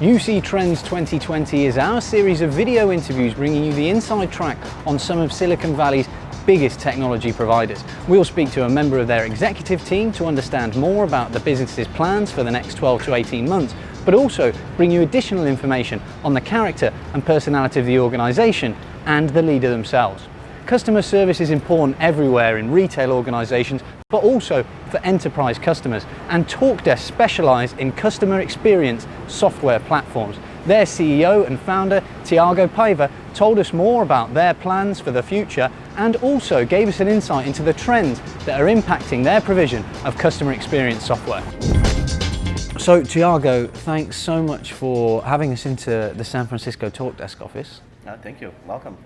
UC Trends 2020 is our series of video interviews bringing you the inside track on some of Silicon Valley's biggest technology providers. We'll speak to a member of their executive team to understand more about the business's plans for the next 12 to 18 months, but also bring you additional information on the character and personality of the organization and the leader themselves. Customer service is important everywhere in retail organizations, but also for enterprise customers, and Talkdesk specialise in customer experience software platforms. Their CEO and founder, Thiagos, told us more about their plans for the future and also gave us an insight into the trends that are impacting their provision of customer experience software. So Thiago, thanks so much for having us into the San Francisco Talkdesk office. Thank you. Welcome.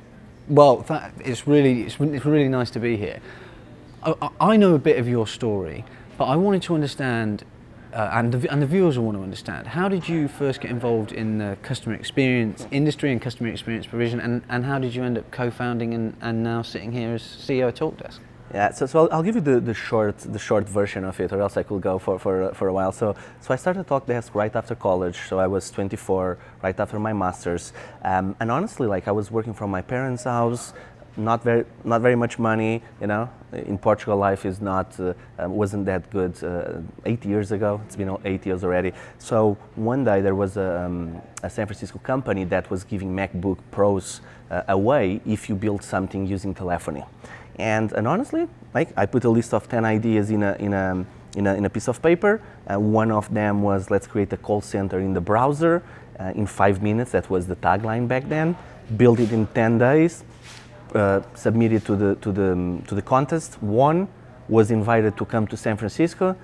Well, it's really nice to be here. I know a bit of your story, but I wanted to understand, and the viewers will want to understand, how did you first get involved in the customer experience industry and customer experience provision, and how did you end up co-founding and now sitting here as CEO of Talkdesk? Yeah, so I'll give you the short version of it, or else I could go for a while. So I started Talkdesk right after college. So I was 24, right after my master's, and honestly, like, I was working from my parents' house, not very much money. You know, in Portugal, life is wasn't that good 8 years ago. It's been 8 years already. So one day there was a San Francisco company that was giving MacBook Pros away if you build something using telephony. And honestly, like, I put a list of 10 ideas in a piece of paper. One of them was, let's create a call center in the browser in 5 minutes. That was the tagline back then. Build it in 10 days. Submit it to the contest. Won. Was invited to come to San Francisco.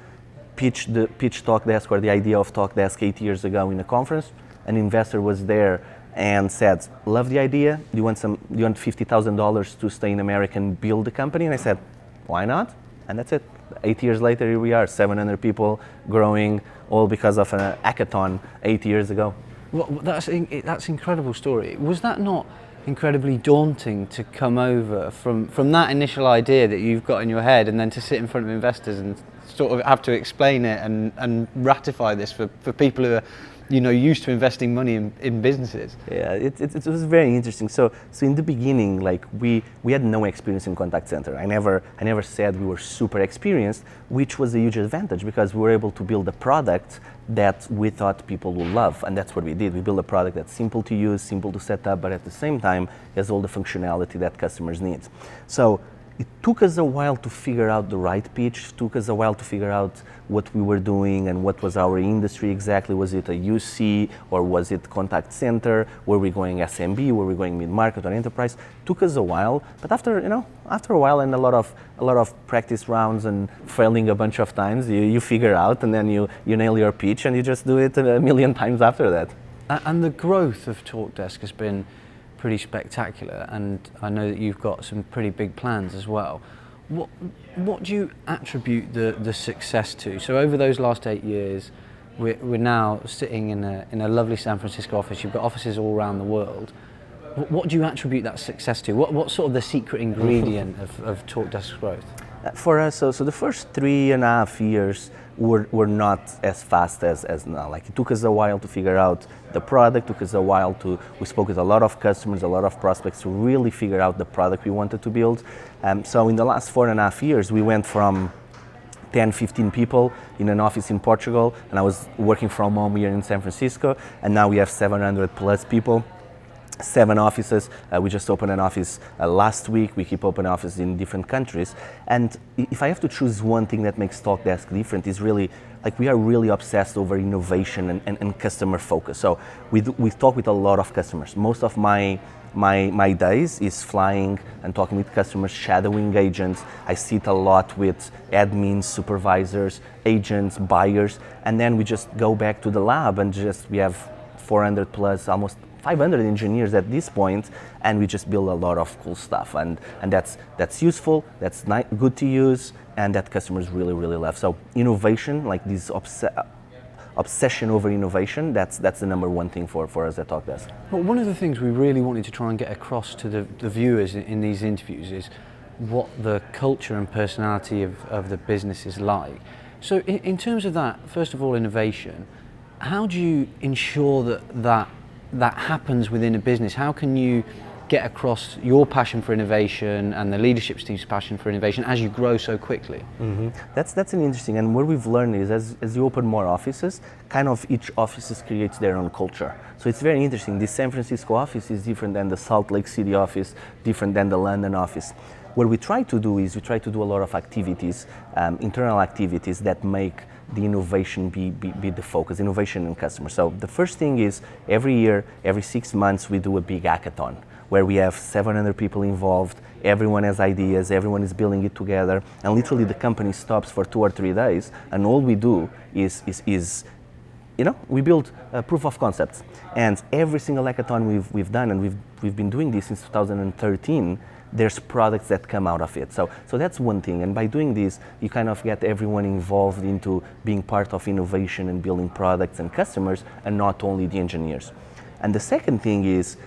Pitch Talkdesk, or the idea of Talkdesk 8 years ago in a conference. An investor was there and said, love the idea, do you want $50,000 to stay in America and build the company? And I said, why not? And that's it. 8 years later, here we are, 700 people growing, all because of an hackathon 8 years ago. Well, that's an incredible story. Was that not incredibly daunting to come over from that initial idea that you've got in your head, and then to sit in front of investors and sort of have to explain it and ratify this for people who are, you know, used to investing money in businesses? Yeah, it was very interesting. So in the beginning, like, we had no experience in contact center. I never said we were super experienced, which was a huge advantage because we were able to build a product that we thought people would love, and that's what we did. We built a product that's simple to use, simple to set up, but at the same time has all the functionality that customers need. So it took us a while to figure out the right pitch, took us a while to figure out what we were doing and what was our industry exactly. Was it a UC or was it contact center? Were we going SMB? Were we going mid-market or enterprise? Took us a while, but after a while and a lot of practice rounds and failing a bunch of times, you figure out, and then you nail your pitch and you just do it a million times after that. And the growth of Talkdesk has been pretty spectacular, and I know that you've got some pretty big plans as well. What do you attribute the success to? So over those last 8 years, we're now sitting in a lovely San Francisco office. You've got offices all around the world. What do you attribute that success to? What's sort of the secret ingredient of Talkdesk's growth? For us, so the first 3.5 years were not as fast as now. Like, it took us a while to figure out the product, took us a while we spoke with a lot of customers, a lot of prospects to really figure out the product we wanted to build. So in the last 4.5 years, we went from 10, 15 people in an office in Portugal, and I was working from home here in San Francisco, and now we have 700 plus people. 7 offices. We just opened an office last week. We keep open offices in different countries. And if I have to choose one thing that makes Talkdesk different, is really, like, we are really obsessed over innovation and customer focus. So we talk with a lot of customers. Most of my days is flying and talking with customers, shadowing agents. I sit a lot with admins, supervisors, agents, buyers, and then we just go back to the lab and we have 400 plus, almost 500 engineers at this point, and we just build a lot of cool stuff, and that's useful, that's good to use, and that customers really love. So innovation, like this obsession over innovation, that's the number one thing for us at Talkdesk. Well, one of the things we really wanted to try and get across to the viewers in these interviews is what the culture and personality of the business is like. So in terms of that, first of all, innovation, How do you ensure that happens within a business? How can you get across your passion for innovation and the leadership team's passion for innovation as you grow so quickly? That's an interesting, and what we've learned is as you open more offices, kind of each office creates their own culture. So it's very interesting. The San Francisco office is different than the Salt Lake City office, different than the London office. What we try to do is we try to do a lot of activities, internal activities that make the innovation be the focus, innovation and customer. So the first thing is every year, every 6 months, we do a big hackathon where we have 700 people involved, everyone has ideas, everyone is building it together, and literally the company stops for 2 or 3 days, and all we do is we build a proof of concepts. And every single hackathon we've done, and we've been doing this since 2013, there's products that come out of it. So that's one thing, and by doing this, you kind of get everyone involved into being part of innovation and building products and customers, and not only the engineers. And the second thing is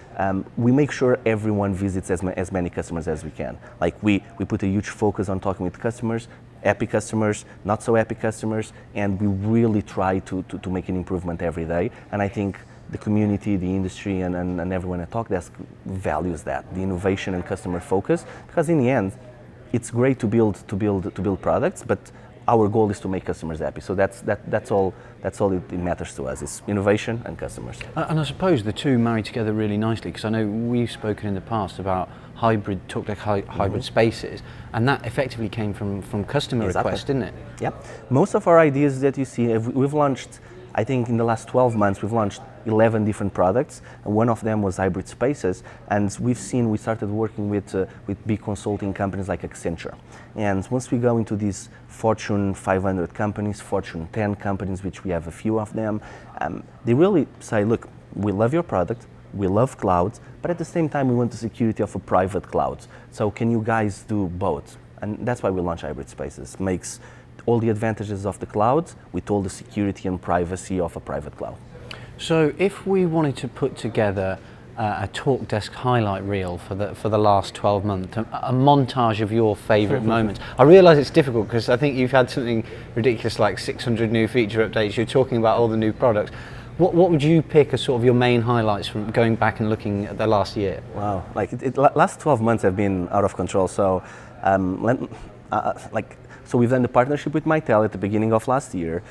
we make sure everyone visits as many customers as we can. Like we put a huge focus on talking with customers, happy customers, not so happy customers, and we really try to make an improvement every day. And I think the community, the industry, and everyone at Talkdesk values that, the innovation and customer focus, because in the end, it's great to build products, but our goal is to make customers happy. So that's all it matters to us, is innovation and customers. And I suppose the two marry together really nicely, because I know we've spoken in the past about Talkdesk hybrid spaces, and that effectively came from customer request, didn't it? Yep. Most of our ideas that you see, we've launched, I think in the last 12 months, we've launched 11 different products, and one of them was hybrid spaces. And we started working with big consulting companies like Accenture. And once we go into these Fortune 500 companies, Fortune 10 companies, which we have a few of them, they really say, look, we love your product, we love clouds, but at the same time we want the security of a private cloud. So can you guys do both? And that's why we launch hybrid spaces. Makes all the advantages of the cloud with all the security and privacy of a private cloud. So if we wanted to put together a Talkdesk highlight reel for the last 12 months, a montage of your favourite moments. I realise it's difficult because I think you've had something ridiculous like 600 new feature updates. You're talking about all the new products. What would you pick as sort of your main highlights from going back and looking at the last year? Wow, last 12 months have been out of control. So so we've done the partnership with Mitel at the beginning of last year,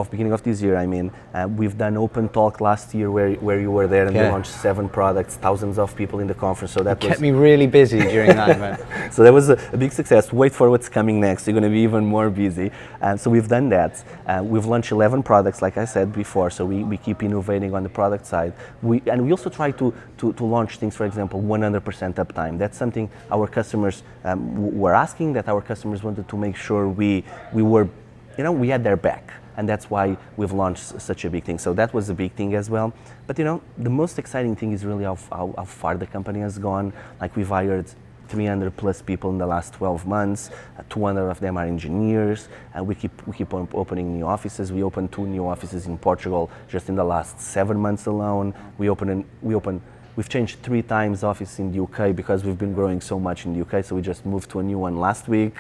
beginning of this year, I mean. We've done Open Talk last year where you were there, and we launched 7 products, thousands of people in the conference. So that kept me really busy during that event. So that was a big success. Wait for what's coming next. You're going to be even more busy. So we've done that. We've launched 11 products, like I said before. So we keep innovating on the product side. We also try to launch things, for example, 100% uptime. That's something our customers were asking, that our customers wanted to make sure we were, we had their back, and that's why we've launched such a big thing. So that was a big thing as well. But the most exciting thing is really how far the company has gone. Like we've hired 300 plus people in the last 12 months. 200 of them are engineers, and we keep on opening new offices. We opened 2 new offices in Portugal just in the last 7 months alone. We've changed 3 times office in the UK because we've been growing so much in the UK. So we just moved to a new one last week.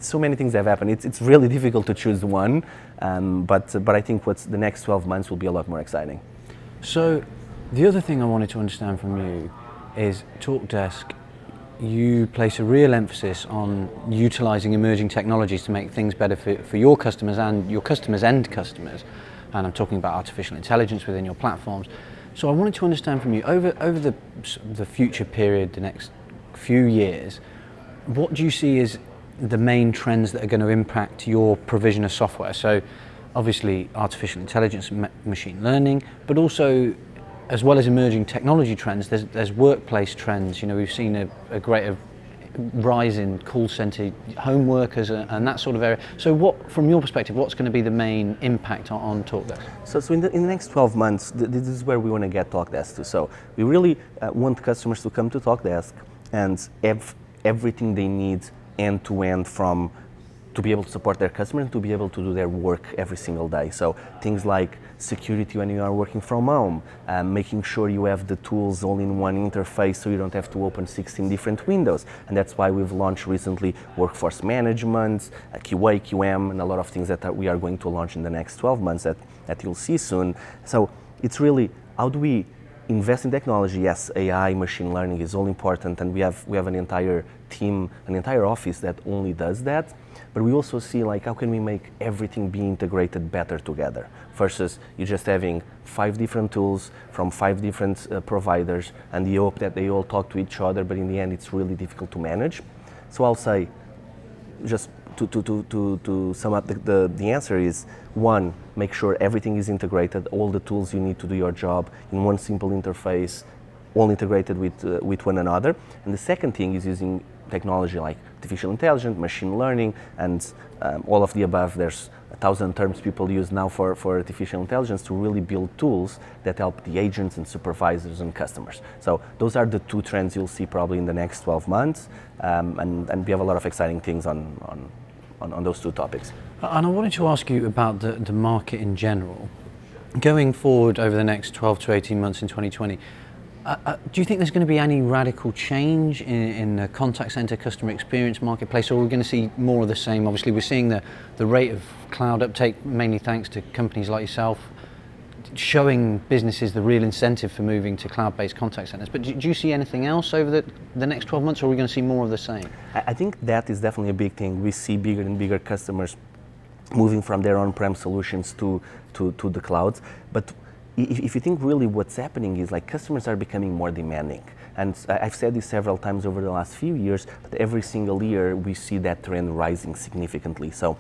So many things have happened. It's really difficult to choose one, but I think the next 12 months will be a lot more exciting. So the other thing I wanted to understand from you is Talkdesk, you place a real emphasis on utilizing emerging technologies to make things better for your customers and your customers' end customers. And I'm talking about artificial intelligence within your platforms. So I wanted to understand from you, over the future period, the next few years, what do you see as the main trends that are going to impact your provision of software? So obviously artificial intelligence, machine learning, but also, as well as emerging technology trends, there's workplace trends. We've seen a great rise in call center home workers and that sort of area. So from your perspective, what's going to be the main impact on Talkdesk? So in the next 12 months, this is where we want to get Talkdesk to. So we really want customers to come to Talkdesk and have everything they need end to end, from to be able to support their customers and to be able to do their work every single day. So things like security when you are working from home, making sure you have the tools all in one interface so you don't have to open 16 different windows. And that's why we've launched recently workforce management, QA, QM, and a lot of things that we are going to launch in the next 12 months that you'll see soon. So it's really, how do we invest in technology? Yes, AI, machine learning is all important, and we have an entire team, an entire office that only does that. But we also see like how can we make everything be integrated better together versus you just having 5 different tools from 5 different providers, and you hope that they all talk to each other, but in the end it's really difficult to manage. So I'll say, just to sum up, the answer is, 1, make sure everything is integrated, all the tools you need to do your job in one simple interface, all integrated with one another. And the second thing is using technology like artificial intelligence, machine learning, and all of the above. There's 1,000 terms people use now for artificial intelligence to really build tools that help the agents and supervisors and customers. So those are the 2 trends you'll see probably in the next 12 months, and we have a lot of exciting things on those 2 topics. And I wanted to ask you about the market in general. Going forward over the next 12 to 18 months in 2020, do you think there's going to be any radical change in the contact center customer experience marketplace, or are we going to see more of the same? Obviously, we're seeing the rate of cloud uptake, mainly thanks to companies like yourself, showing businesses the real incentive for moving to cloud-based contact centers. But do you see anything else over the next 12 months, or are we going to see more of the same? I think that is definitely a big thing. We see bigger and bigger customers moving from their on-prem solutions to the clouds. But if you think really what's happening is like customers are becoming more demanding. And I've said this several times over the last few years, but every single year we see that trend rising significantly. So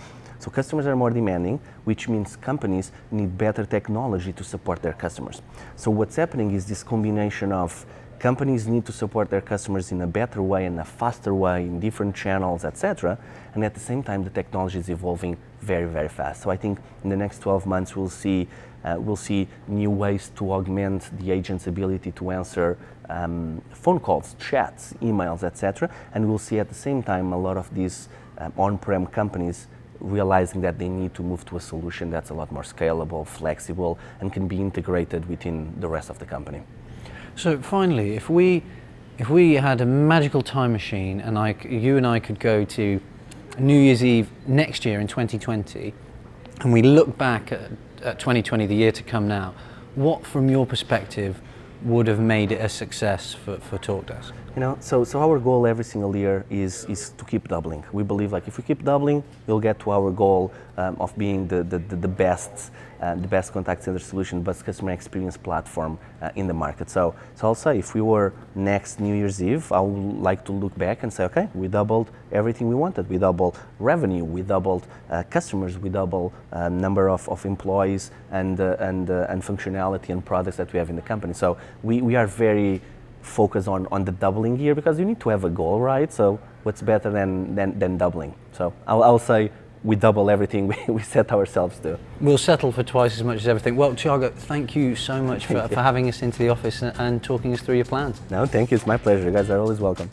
customers are more demanding, which means companies need better technology to support their customers. So what's happening is this combination of companies need to support their customers in a better way, in a faster way, in different channels, etc. And at the same time, the technology is evolving very, very fast. So I think in the next 12 months, we'll see new ways to augment the agent's ability to answer phone calls, chats, emails, etc. And we'll see at the same time a lot of these on-prem companies realizing that they need to move to a solution that's a lot more scalable, flexible, and can be integrated within the rest of the company. So finally, if we had a magical time machine and you and I could go to New Year's Eve next year in 2020, and we look back at 2020, the year to come now, what from your perspective would have made it a success for Talkdesk? So our goal every single year is to keep doubling. We believe like if we keep doubling, we'll get to our goal of being the best contact center solution, best customer experience platform in the market. So I'll say if we were next New Year's Eve, I would like to look back and say, okay, we doubled everything we wanted. We doubled revenue, we doubled customers, we doubled number of employees and functionality and products that we have in the company. So we are very focused on the doubling year because you need to have a goal, right? So what's better than doubling? So I'll say we double everything we set ourselves to. We'll settle for twice as much as everything. Well, Thiago, thank you so much for having us into the office and talking us through your plans. No, thank you. It's my pleasure. You guys are always welcome.